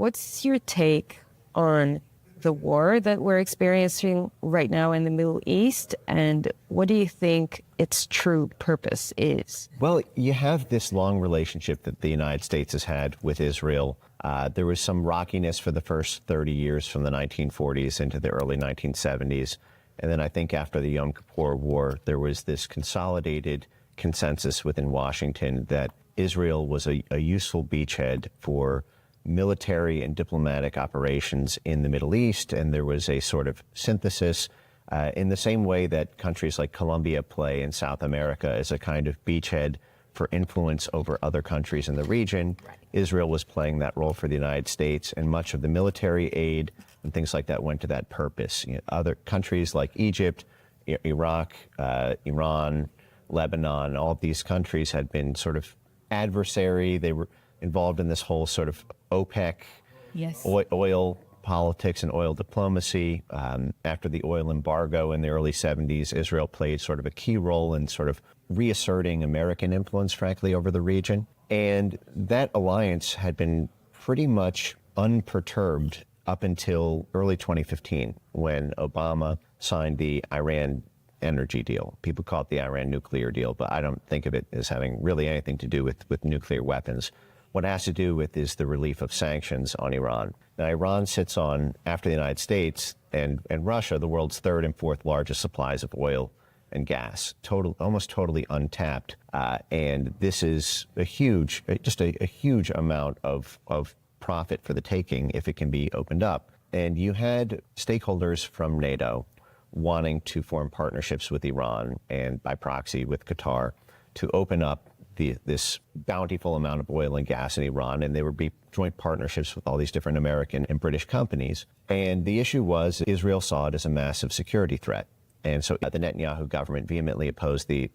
what's your take on the war that we're experiencing right now in the Middle East, and what do you think its true purpose is? Well, you have this long relationship that the United States has had with Israel. There was some rockiness for the first 30 years from the 1940s into the early 1970s. And then I think after the Yom Kippur War, there was this consolidated consensus within Washington that Israel was a useful beachhead for military and diplomatic operations in the Middle East, and there was a sort of synthesis in the same way that countries like Colombia play in South America as a kind of beachhead for influence over other countries in the region. Right. Israel was playing that role for the United States, and much of the military aid and things like that went to that purpose. You know, other countries like Egypt, Iraq, Iran, Lebanon, all of these countries had been sort of adversary. They were involved in this whole sort of OPEC, yes, oil politics and oil diplomacy. After the oil embargo in the early 70s, Israel played sort of a key role in sort of reasserting American influence, frankly, over the region. And that alliance had been pretty much unperturbed up until early 2015, when Obama signed the Iran energy deal. People call it the Iran nuclear deal, but I don't think of it as having really anything to do with nuclear weapons. What it has to do with is the relief of sanctions on Iran. Now, Iran sits on, after the United States and Russia, the world's third and fourth largest supplies of oil and gas, almost totally untapped. And this is a huge amount of profit for the taking if it can be opened up. And you had stakeholders from NATO wanting to form partnerships with Iran and by proxy with Qatar to open up this bountiful amount of oil and gas in Iran, and there would be joint partnerships with all these different American and British companies. And the issue was Israel saw it as a massive security threat. And so the Netanyahu government vehemently opposed the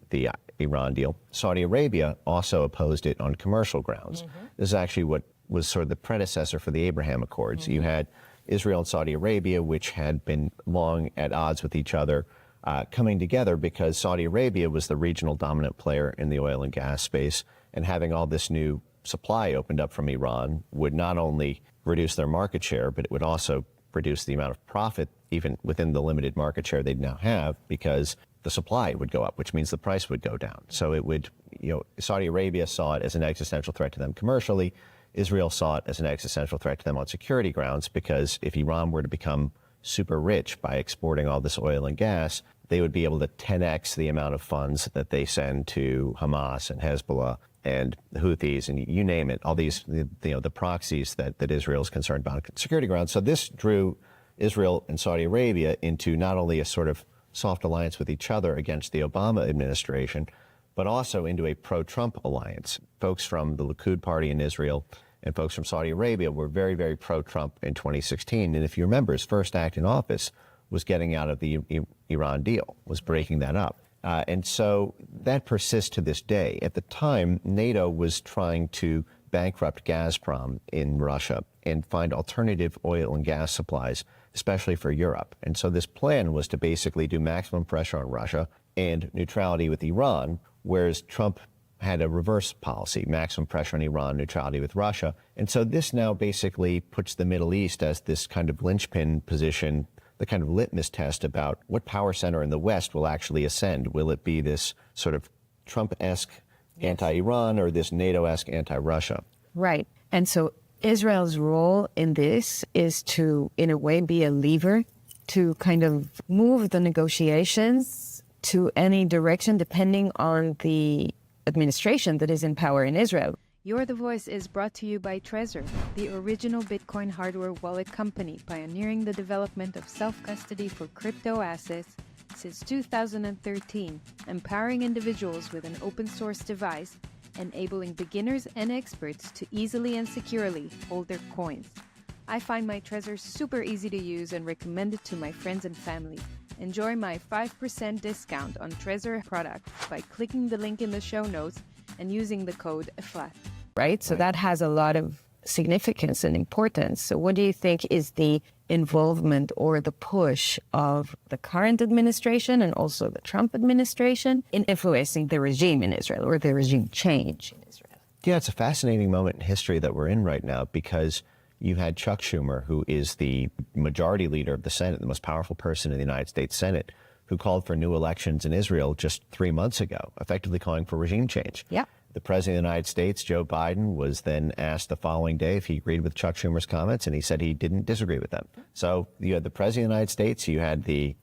Iran deal. Saudi Arabia also opposed it on commercial grounds. Mm-hmm. This is actually what was sort of the predecessor for the Abraham Accords. Mm-hmm. You had Israel and Saudi Arabia, which had been long at odds with each other, coming together because Saudi Arabia was the regional dominant player in the oil and gas space, and having all this new supply opened up from Iran would not only reduce their market share, but it would also reduce the amount of profit even within the limited market share they'd now have, because the supply would go up, which means the price would go down. So it would, Saudi Arabia saw it as an existential threat to them commercially. Israel saw it as an existential threat to them on security grounds, because if Iran were to become super rich by exporting all this oil and gas, they would be able to 10x the amount of funds that they send to Hamas and Hezbollah and the Houthis and you name it, all these, the proxies that Israel is concerned about on security grounds. So this drew Israel and Saudi Arabia into not only a sort of soft alliance with each other against the Obama administration, but also into a pro-Trump alliance. Folks from the Likud party in Israel and folks from Saudi Arabia were very, very pro-Trump in 2016. And if you remember, his first act in office was getting out of the Iran deal, was breaking that up. And so that persists to this day. At the time, NATO was trying to bankrupt Gazprom in Russia and find alternative oil and gas supplies, especially for Europe. And so this plan was to basically do maximum pressure on Russia and neutrality with Iran, whereas Trump had a reverse policy, maximum pressure on Iran, neutrality with Russia. And so this now basically puts the Middle East as this kind of linchpin position, the kind of litmus test about what power center in the West will actually ascend. Will it be this sort of Trump-esque anti-Iran or this NATO-esque anti-Russia? Right. And so Israel's role in this is to, in a way, be a lever to kind of move the negotiations to any direction depending on the administration that is in power in Israel. You're the Voice is brought to you by Trezor, the original Bitcoin hardware wallet company pioneering the development of self-custody for crypto assets since 2013, empowering individuals with an open-source device, enabling beginners and experts to easily and securely hold their coins. I find my Trezor super easy to use and recommend it to my friends and family. Enjoy my 5% discount on Trezor products by clicking the link in the show notes and using the code Efrat. Right? So that has a lot of significance and importance. So what do you think is the involvement or the push of the current administration and also the Trump administration in influencing the regime in Israel or the regime change in Israel? Yeah, it's a fascinating moment in history that we're in right now, because you had Chuck Schumer, who is the majority leader of the Senate, the most powerful person in the United States Senate, who called for new elections in Israel just 3 months ago, effectively calling for regime change. Yeah. The President of the United States, Joe Biden, was then asked the following day if he agreed with Chuck Schumer's comments, and he said he didn't disagree with them. So you had the President of the United States, you had the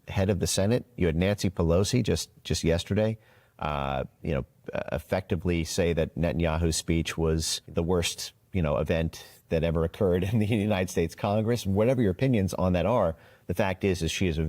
head of the Senate, you had Nancy Pelosi just yesterday, effectively say that Netanyahu's speech was the worst, event that ever occurred in the United States Congress. Whatever your opinions on that are, the fact is she was,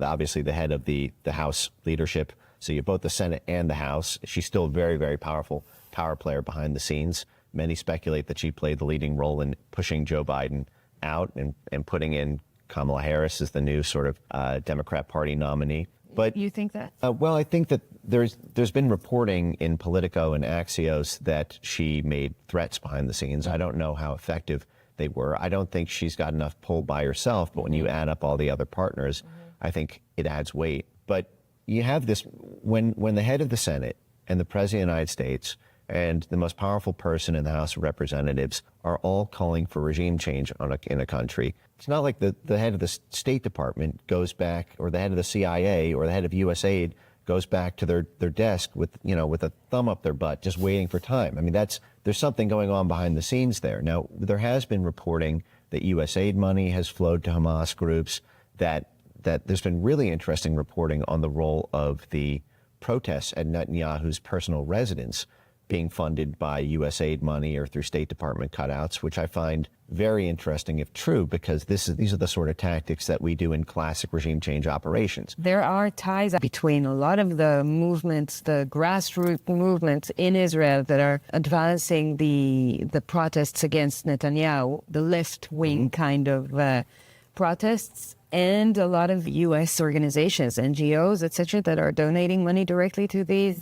obviously the head of the House leadership. So you have both the Senate and the House. She's still a very, very powerful power player behind the scenes. Many speculate that she played the leading role in pushing Joe Biden out and putting in Kamala Harris as the new sort of Democrat Party nominee. But you think that? Well, I think that there's been reporting in Politico and Axios that she made threats behind the scenes. I don't know how effective they were. I don't think she's got enough pull by herself, but when you add up all the other partners, I think it adds weight. But you have this, when the head of the Senate and the President of the United States and the most powerful person in the House of Representatives are all calling for regime change in a country. It's not like the head of the State Department goes back, or the head of the CIA or the head of USAID goes back to their desk with a thumb up their butt, just waiting for time. I mean, there's something going on behind the scenes there. Now, there has been reporting that USAID money has flowed to Hamas groups, that there's been really interesting reporting on the role of the protests at Netanyahu's personal residence being funded by USAID money or through State Department cutouts, which I find very interesting if true, because these are the sort of tactics that we do in classic regime change operations. There are ties between a lot of the movements, the grassroots movements in Israel that are advancing the protests against Netanyahu, the left-wing kind of protests, and a lot of U.S. organizations, NGOs, etc., that are donating money directly to these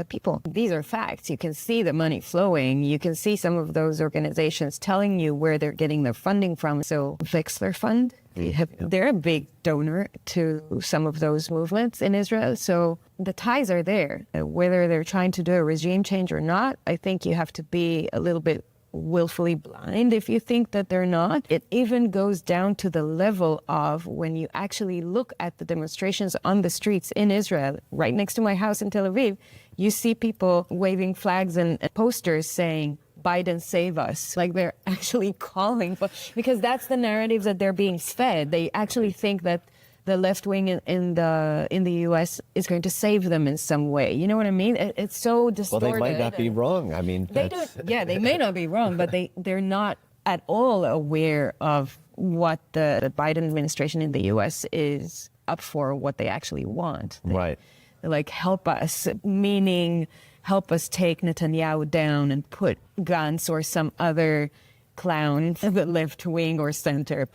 people. These are facts. You can see the money flowing. You can see some of those organizations telling you where they're getting their funding from. So Wexler Fund, they're a big donor to some of those movements in Israel. So the ties are there. Whether they're trying to do a regime change or not, I think you have to be a little bit willfully blind if you think that they're not. It even goes down to the level of when you actually look at the demonstrations on the streets in Israel, right next to my house in Tel Aviv, you see people waving flags and posters saying, Biden save us. Like they're actually calling for, because that's the narrative that they're being fed. They actually think that the left wing in the U.S. is going to save them in some way. You know what I mean? It's so distorted. Well, they might not be wrong. I mean, they may not be wrong, but they're not at all aware of what the Biden administration in the U.S. is up for, what they actually want. They're like, help us, meaning help us take Netanyahu down and put Gantz or some other clown, the left wing or center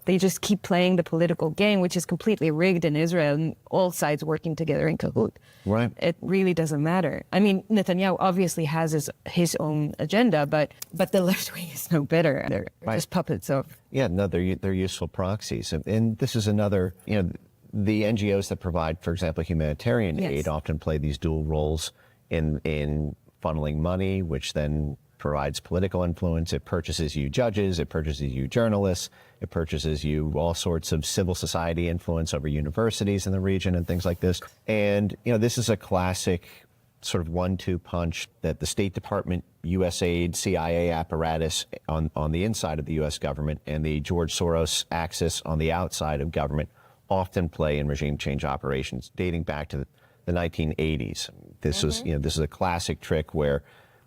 they just keep playing the political game, which is completely rigged in Israel, and all sides working together in cahoot. Right. It really doesn't matter. I mean, Netanyahu obviously has his own agenda, but the left wing is no better. They're just puppets of. Yeah, no, they're useful proxies, and this is another. The NGOs that provide, for example, humanitarian aid often play these dual roles in funneling money, which then provides political influence. It purchases you judges, it purchases you journalists, it purchases you all sorts of civil society influence over universities in the region and things like this. And, this is a classic sort of 1-2 punch that the State Department, USAID, CIA apparatus on the inside of the U.S. government and the George Soros axis on the outside of government often play in regime change operations dating back to the 1980s. This is a classic trick where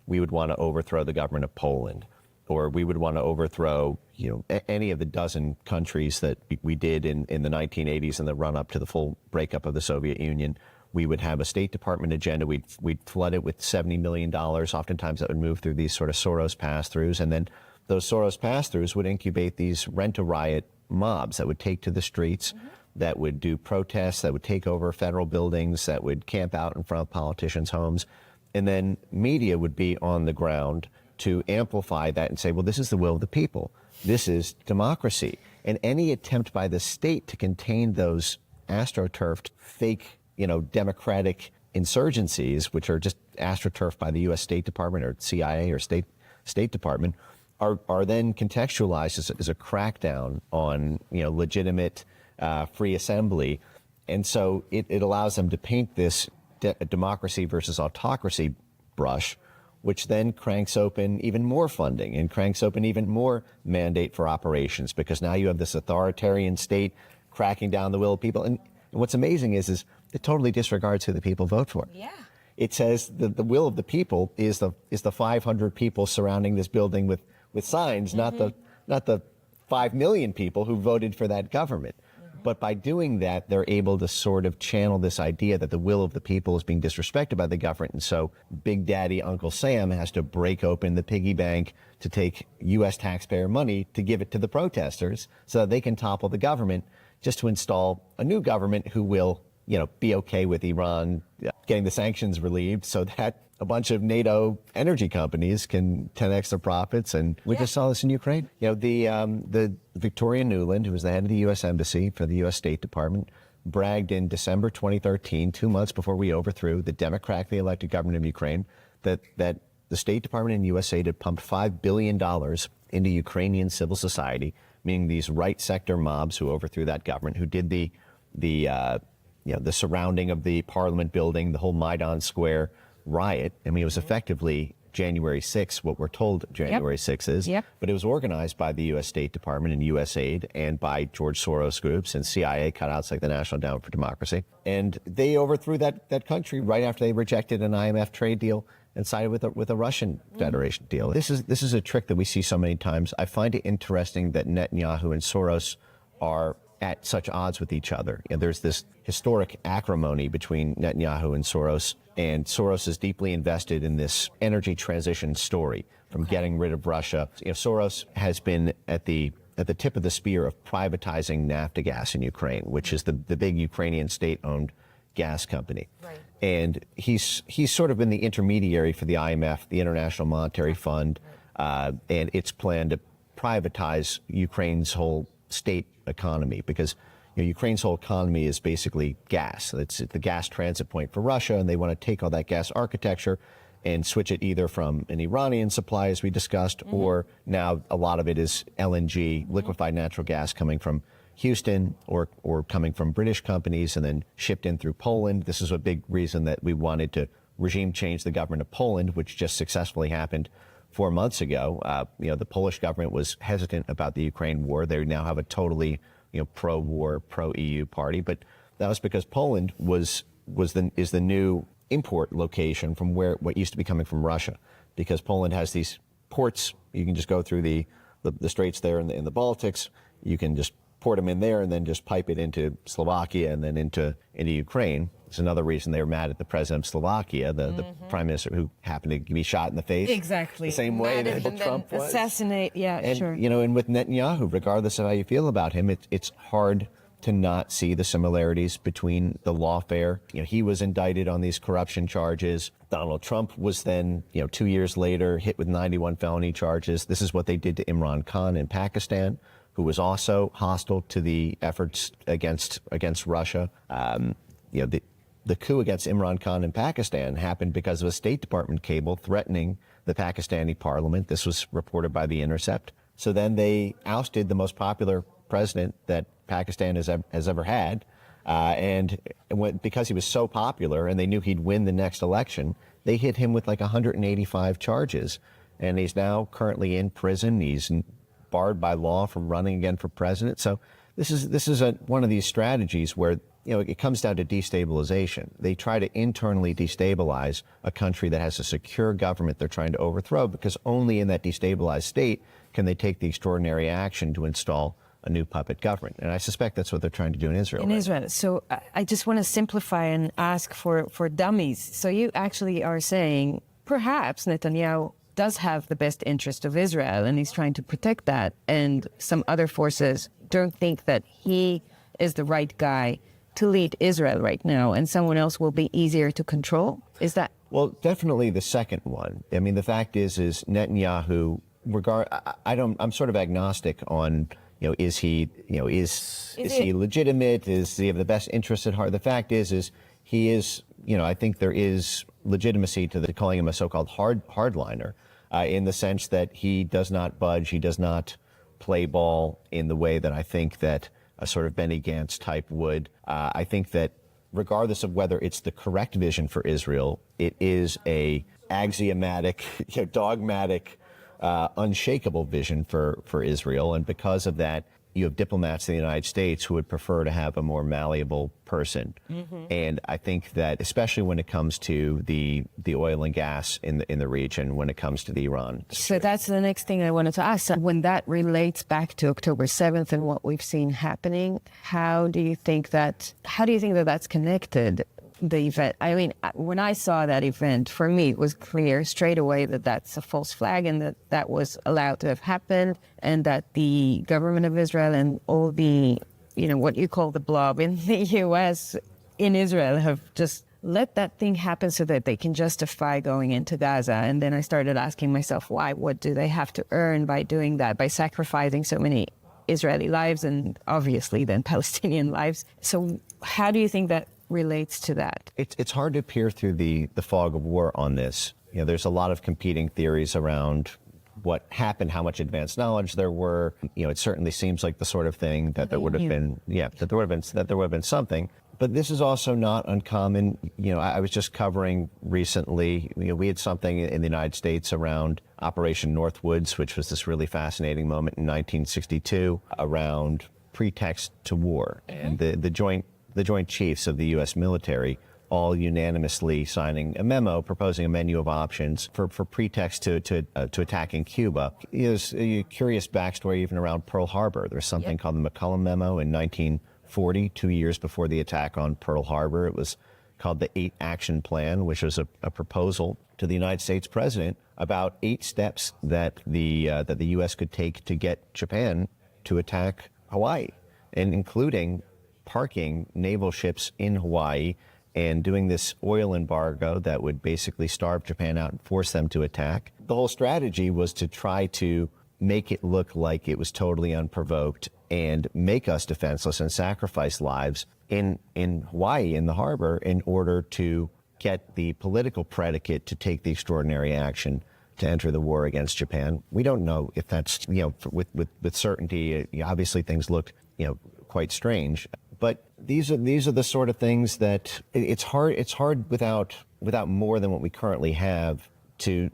we would want to overthrow the government of Poland, or we would want to overthrow, any of the dozen countries that we did in the 1980s in the run-up to the full breakup of the Soviet Union. We would have a State Department agenda. We'd flood it with $70 million. Oftentimes that would move through these sort of Soros pass-throughs, and then those Soros pass-throughs would incubate these rent-a-riot mobs that would take to the streets, that would do protests, that would take over federal buildings, that would camp out in front of politicians' homes. And then media would be on the ground to amplify that and say, well, this is the will of the people. This is democracy. And any attempt by the state to contain those astroturfed, fake, democratic insurgencies, which are just astroturfed by the U.S. State Department or CIA or State Department, are then contextualized as a crackdown on legitimate free assembly, and so it allows them to paint this democracy versus autocracy brush, which then cranks open even more funding and cranks open even more mandate for operations, because now you have this authoritarian state cracking down the will of people. And what's amazing is it totally disregards who the people vote for. Yeah. It says that the will of the people is the 500 people surrounding this building with signs, not the 5 million people who voted for that government. But by doing that, they're able to sort of channel this idea that the will of the people is being disrespected by the government. And so Big Daddy Uncle Sam has to break open the piggy bank to take U.S. taxpayer money to give it to the protesters so that they can topple the government, just to install a new government who will, be okay with Iran getting the sanctions relieved so that a bunch of NATO energy companies can 10x their profits. And we just saw this in Ukraine. The Victoria Nuland, who was the head of the U.S. Embassy for the U.S. State Department, bragged in December 2013, 2 months before we overthrew the democratically elected government of Ukraine, that the State Department and USAID had pumped $5 billion into Ukrainian civil society, meaning these right sector mobs who overthrew that government, who did the surrounding of the parliament building, the whole Maidan Square riot. I mean, it was effectively January 6th, what we're told January 6th is, but it was organized by the U.S. State Department and USAID and by George Soros groups and CIA cutouts like the National Endowment for Democracy. And they overthrew that country right after they rejected an IMF trade deal and sided with a Russian Federation deal. This is a trick that we see so many times. I find it interesting that Netanyahu and Soros are at such odds with each other. There's this historic acrimony between Netanyahu and Soros is deeply invested in this energy transition story from getting rid of Russia. Soros has been at the tip of the spear of privatizing Naftogaz in Ukraine, which is the big Ukrainian state-owned gas company. Right. And he's sort of been the intermediary for the IMF, the International Monetary Fund, and its plan to privatize Ukraine's whole state economy, because Ukraine's whole economy is basically gas. It's the gas transit point for Russia, and they want to take all that gas architecture and switch it either from an Iranian supply, as we discussed, or now a lot of it is LNG, liquefied natural gas, coming from Houston or coming from British companies and then shipped in through Poland. This is a big reason that we wanted to regime change the government of Poland, which just successfully happened 4 months ago. The Polish government was hesitant about the Ukraine war. They now have a totally pro-war, pro-EU party, but that was because Poland is the new import location from what used to be coming from Russia, because Poland has these ports. You can just go through the straits there in the Baltics. You can just port them in there and then just pipe it into Slovakia and then into Ukraine. It's another reason they were mad at the president of Slovakia, the prime minister, who happened to be shot in the face. Exactly. The same way that Trump was. Assassinate, And, sure. And with Netanyahu, regardless of how you feel about him, it's hard to not see the similarities between the lawfare. He was indicted on these corruption charges. Donald Trump was then, 2 years later, hit with 91 felony charges. This is what they did to Imran Khan in Pakistan, who was also hostile to the efforts against Russia. The coup against Imran Khan in Pakistan happened because of a State Department cable threatening the Pakistani parliament. This was reported by The Intercept. So then they ousted the most popular president that Pakistan has ever had. Because he was so popular and they knew he'd win the next election, they hit him with like 185 charges. And he's now currently in prison. He's barred by law from running again for president. So this is one of these strategies where it comes down to destabilization. They try to internally destabilize a country that has a secure government they're trying to overthrow, because only in that destabilized state can they take the extraordinary action to install a new puppet government. And I suspect that's what they're trying to do in Israel. Israel. So I just want to simplify and ask for dummies. So you actually are saying perhaps Netanyahu does have the best interest of Israel and he's trying to protect that, and some other forces don't think that he is the right guy to lead Israel right now, and someone else will be easier to control? Is that? Well, definitely the second one. I mean, the fact is Netanyahu, I'm sort of agnostic on, is he legitimate? Does he have the best interest at heart? The fact is he is, I think there is legitimacy to calling him a so-called hardliner. in the sense that he does not budge, he does not play ball in the way that I think that a sort of Benny Gantz type would. I think that regardless of whether it's the correct vision for Israel, it is a axiomatic, dogmatic, unshakable vision for Israel. And because of that, you have diplomats in the United States who would prefer to have a more malleable person. And I think that especially when it comes to the oil and gas in the region, when it comes to the Iran. So that's the next thing I wanted to ask. When that relates back to October 7th and what we've seen happening, how do you think that that's connected? The event. I mean, when I saw that event, for me, it was clear straight away that that's a false flag and that was allowed to have happened, and that the government of Israel and all the, what you call the blob in the U.S. in Israel have just let that thing happen so that they can justify going into Gaza. And then I started asking myself, why? What do they have to earn by doing that, by sacrificing so many Israeli lives and obviously then Palestinian lives? So how do you think that relates to that? It's hard to peer through the fog of war on this. There's a lot of competing theories around what happened, how much advanced knowledge there were. It certainly seems like the sort of thing that there would have been, that there would have been something. But this is also not uncommon. I was just covering recently, we had something in the United States around Operation Northwoods, which was this really fascinating moment in 1962 around pretext to war. And the Joint Chiefs of the U.S. military all unanimously signing a memo proposing a menu of options for pretext to attacking Cuba. There's a curious backstory even around Pearl Harbor. There's something called the McCullum Memo in 1940, 2 years before the attack on Pearl Harbor. It was called the 8 Action Plan, which was a proposal to the United States president about 8 steps that the U.S. could take to get Japan to attack Hawaii, and including parking naval ships in Hawaii and doing this oil embargo that would basically starve Japan out and force them to attack. The whole strategy was to try to make it look like it was totally unprovoked and make us defenseless and sacrifice lives in Hawaii, in the harbor, in order to get the political predicate to take the extraordinary action to enter the war against Japan. We don't know if that's, with certainty. Obviously things looked, quite strange. But these are the sort of things that it's hard without more than what we currently have to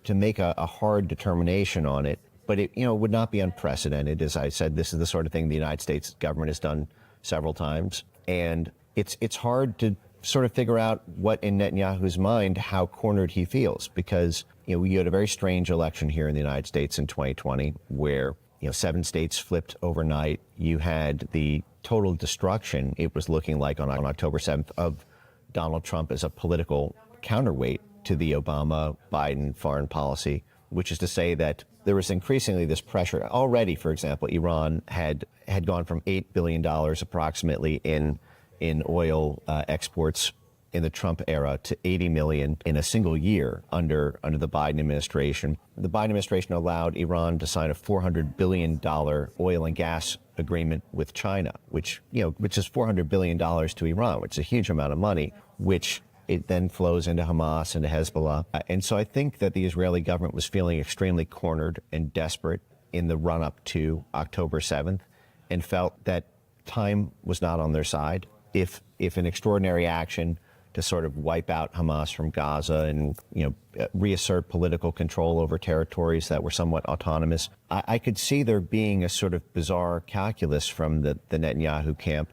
make a hard determination on it. But it would not be unprecedented. As I said, this is the sort of thing the United States government has done several times, and it's hard to sort of figure out what in Netanyahu's mind, how cornered he feels, because we had a very strange election here in the United States in 2020 where 7 states flipped overnight. You had the total destruction, it was looking like on October 7th, of Donald Trump as a political counterweight to the Obama-Biden foreign policy, which is to say that there was increasingly this pressure. Already, for example, Iran had gone from $8 billion approximately in oil exports in the Trump era to 80 million in a single year under the Biden administration. The Biden administration allowed Iran to sign a $400 billion oil and gas agreement with China, which is $400 billion to Iran, which is a huge amount of money, which it then flows into Hamas and to Hezbollah. And so I think that the Israeli government was feeling extremely cornered and desperate in the run-up to October 7th and felt that time was not on their side. If an extraordinary action to sort of wipe out Hamas from Gaza and reassert political control over territories that were somewhat autonomous, I could see there being a sort of bizarre calculus from the Netanyahu camp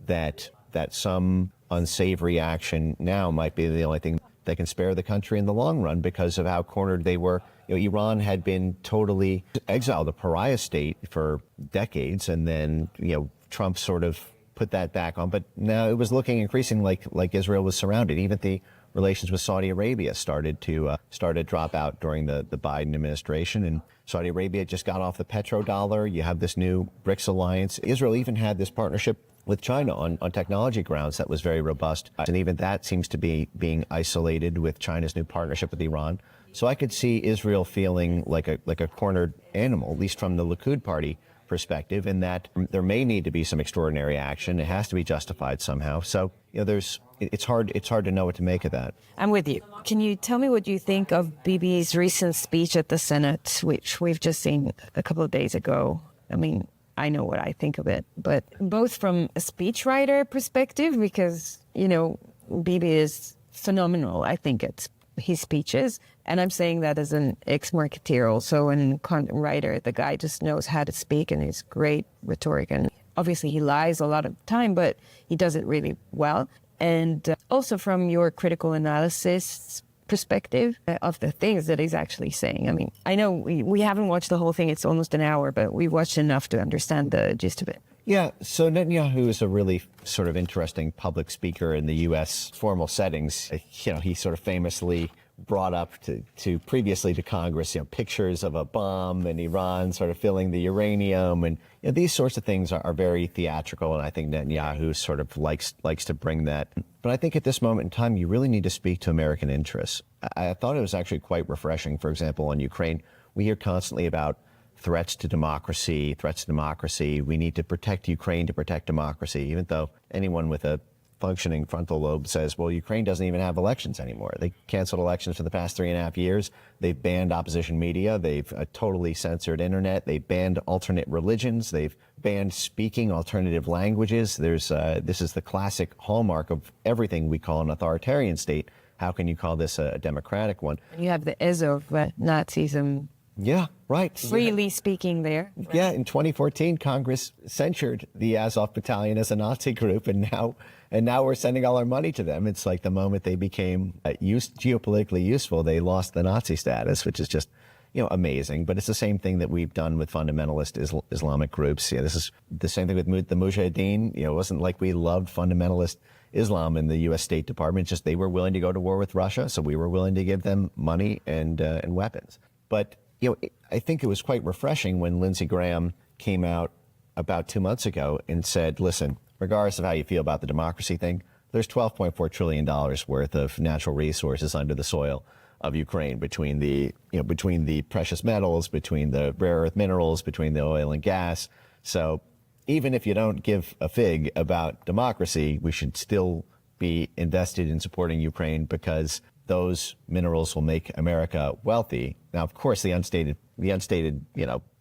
that some unsavory action now might be the only thing that can spare the country in the long run because of how cornered they were. Iran had been totally exiled, a pariah state for decades, and then Trump sort of put that back on. But now it was looking increasingly like Israel was surrounded. Even the relations with Saudi Arabia started to drop out during the Biden administration. And Saudi Arabia just got off the petrodollar. You have this new BRICS alliance. Israel even had this partnership with China on technology grounds that was very robust. And even that seems to be being isolated with China's new partnership with Iran. So I could see Israel feeling like a cornered animal, at least from the Likud party perspective, in that there may need to be some extraordinary action. It has to be justified somehow. So, it's hard to know what to make of that. I'm with you. Can you tell me what you think of Bibi's recent speech at the Senate, which we've just seen a couple of days ago? I mean, I know what I think of it, but both from a speechwriter perspective, because, Bibi is phenomenal, I think, at his speeches. And I'm saying that as an ex-marketeer, also an content writer. The guy just knows how to speak, and he's great rhetoric. And obviously he lies a lot of the time, but he does it really well. And also from your critical analysis perspective of the things that he's actually saying. I mean, I know we haven't watched the whole thing. It's almost an hour, but we watched enough to understand the gist of it. Yeah, so Netanyahu is a really sort of interesting public speaker in the U.S. formal settings. He sort of famously brought up to previously to Congress, pictures of a bomb in Iran sort of filling the uranium. And these sorts of things are very theatrical. And I think Netanyahu sort of likes to bring that. But I think at this moment in time, you really need to speak to American interests. I thought it was actually quite refreshing. For example, on Ukraine, we hear constantly about threats to democracy. We need to protect Ukraine to protect democracy, even though anyone with a functioning frontal lobe says, well, Ukraine doesn't even have elections anymore. They canceled elections for the past 3.5 years. They've banned opposition media. They've totally censored internet. They've banned alternate religions. They've banned speaking alternative languages. This is the classic hallmark of everything we call an authoritarian state. How can you call this a democratic one? You have the Azov Nazism. Yeah, right. Freely speaking there. Yeah, in 2014, Congress censured the Azov Battalion as a Nazi group, and now we're sending all our money to them. It's like the moment they became geopolitically useful, they lost the Nazi status, which is just, amazing. But it's the same thing that we've done with fundamentalist Islamic groups. Yeah, this is the same thing with the Mujahideen. It wasn't like we loved fundamentalist Islam in the U.S. State Department. It's just they were willing to go to war with Russia, so we were willing to give them money and weapons. But I think it was quite refreshing when Lindsey Graham came out about 2 months ago and said, listen, regardless of how you feel about the democracy thing, there's $12.4 trillion worth of natural resources under the soil of Ukraine, between the precious metals, between the rare earth minerals, between the oil and gas. So even if you don't give a fig about democracy, we should still be invested in supporting Ukraine, because those minerals will make America wealthy. Now, of course, the unstated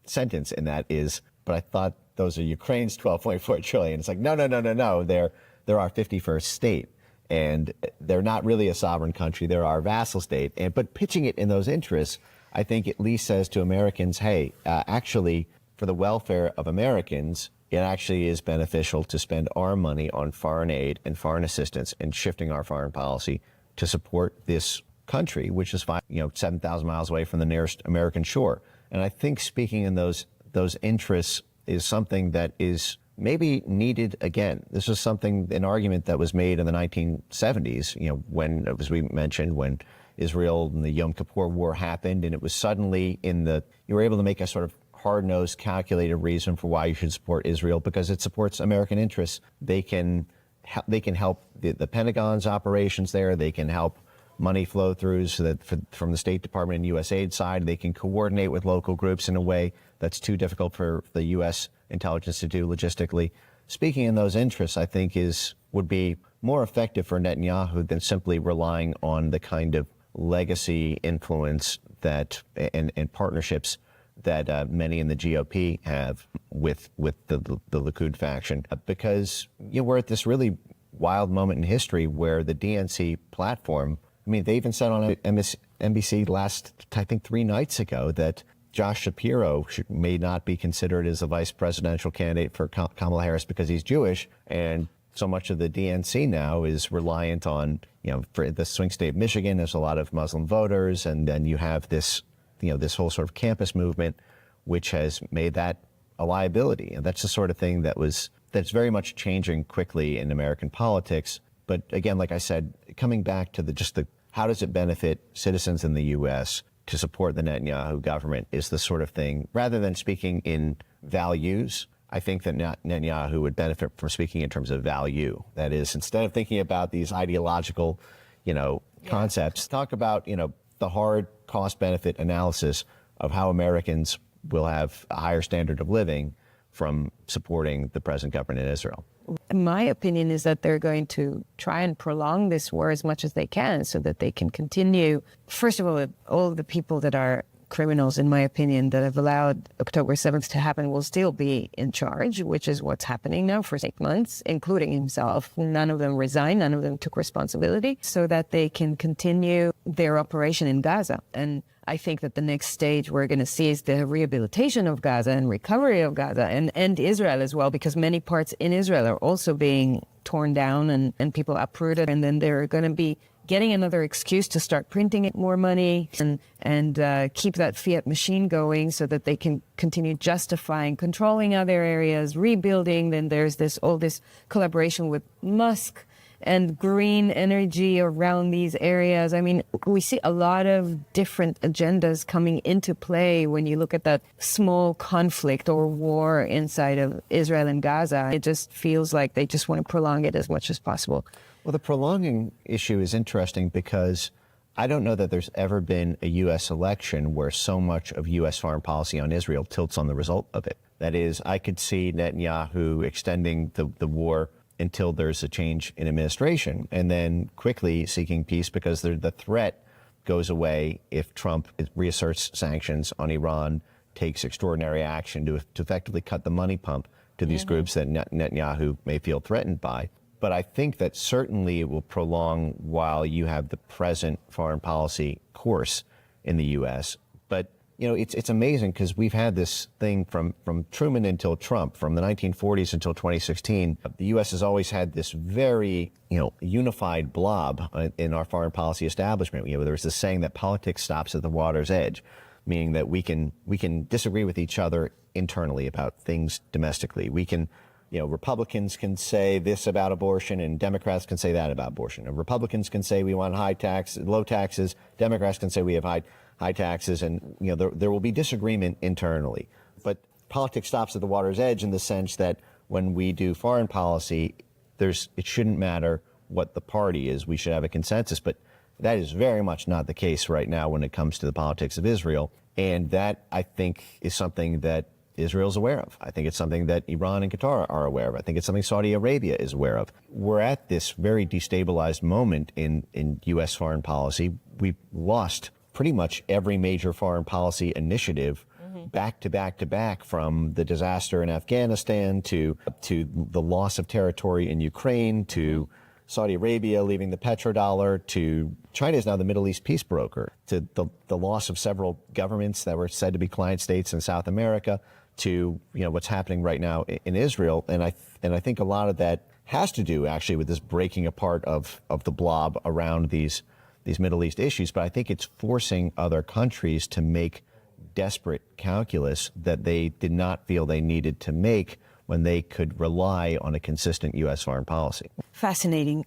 sentence in that is, but I thought those are Ukraine's 12.4 trillion. It's like, no. They're our 51st state, and they're not really a sovereign country. They're our vassal state. But pitching it in those interests, I think at least says to Americans, hey, actually, for the welfare of Americans, it actually is beneficial to spend our money on foreign aid and foreign assistance and shifting our foreign policy to support this country, which is 7,000 miles away from the nearest American shore. And I think speaking in those interests is something that is maybe needed again. This was an argument that was made in the 1970s, when, as we mentioned, when Israel and the Yom Kippur War happened, and it was suddenly you were able to make a sort of hard-nosed, calculated reason for why you should support Israel, because it supports American interests. They can help the Pentagon's operations there. They can help money flow through so that from the State Department and USAID side, they can coordinate with local groups in a way that's too difficult for the U.S. intelligence to do logistically. Speaking in those interests, I think would be more effective for Netanyahu than simply relying on the kind of legacy influence that and partnerships that many in the GOP have with the Likud faction, because we're at this really wild moment in history where the DNC platform, I mean, they even said on NBC last, I think 3 nights ago, that Josh Shapiro may not be considered as a vice presidential candidate for Kamala Harris because he's Jewish. And so much of the DNC now is reliant on, for the swing state of Michigan, there's a lot of Muslim voters. And then you have this this whole sort of campus movement, which has made that a liability. And that's the sort of thing that's very much changing quickly in American politics. But again, like I said, coming back to how does it benefit citizens in the U.S. to support the Netanyahu government is the sort of thing, rather than speaking in values, I think that Netanyahu would benefit from speaking in terms of value. That is, instead of thinking about these ideological, concepts, talk about, the hard cost benefit analysis of how Americans will have a higher standard of living from supporting the present government in Israel? My opinion is that they're going to try and prolong this war as much as they can so that they can continue. First of all the people that are criminals, in my opinion, that have allowed October 7th to happen will still be in charge, which is what's happening now for 8 months, including himself. None of them resigned, none of them took responsibility, so that they can continue their operation in Gaza. And I think that the next stage we're going to see is the rehabilitation of Gaza and recovery of Gaza and Israel as well, because many parts in Israel are also being torn down and people uprooted. And then they're going to be getting another excuse to start printing more money and keep that fiat machine going so that they can continue justifying controlling other areas, rebuilding. Then there's all this collaboration with Musk and green energy around these areas. I mean, we see a lot of different agendas coming into play when you look at that small conflict or war inside of Israel and Gaza. It just feels like they just want to prolong it as much as possible. Well, the prolonging issue is interesting because I don't know that there's ever been a U.S. election where so much of U.S. foreign policy on Israel tilts on the result of it. That is, I could see Netanyahu extending the war until there's a change in administration and then quickly seeking peace because the threat goes away if Trump reasserts sanctions on Iran, takes extraordinary action to effectively cut the money pump to these groups that Netanyahu may feel threatened by. But I think that certainly it will prolong while you have the present foreign policy course in the U.S. But, you know, it's amazing because we've had this thing from Truman until Trump, from the 1940s until 2016. The U.S. has always had this very, unified blob in our foreign policy establishment. There's this saying that politics stops at the water's edge, meaning that we can disagree with each other internally about things domestically. We can Republicans can say this about abortion and Democrats can say that about abortion. And Republicans can say we want low taxes. Democrats can say we have high taxes. And, there will be disagreement internally. But politics stops at the water's edge in the sense that when we do foreign policy, it shouldn't matter what the party is. We should have a consensus. But that is very much not the case right now when it comes to the politics of Israel. And that, I think, is something that Israel's aware of. I think it's something that Iran and Qatar are aware of. I think it's something Saudi Arabia is aware of. We're at this very destabilized moment in U.S. foreign policy. We've lost pretty much every major foreign policy initiative back to back to back, from the disaster in Afghanistan to the loss of territory in Ukraine to Saudi Arabia leaving the petrodollar, to China is now the Middle East peace broker, to the loss of several governments that were said to be client states in South America, to what's happening right now in Israel. And I think a lot of that has to do actually with this breaking apart of the blob around these Middle East issues. But I think it's forcing other countries to make desperate calculus that they did not feel they needed to make when they could rely on a consistent U.S. foreign policy. Fascinating.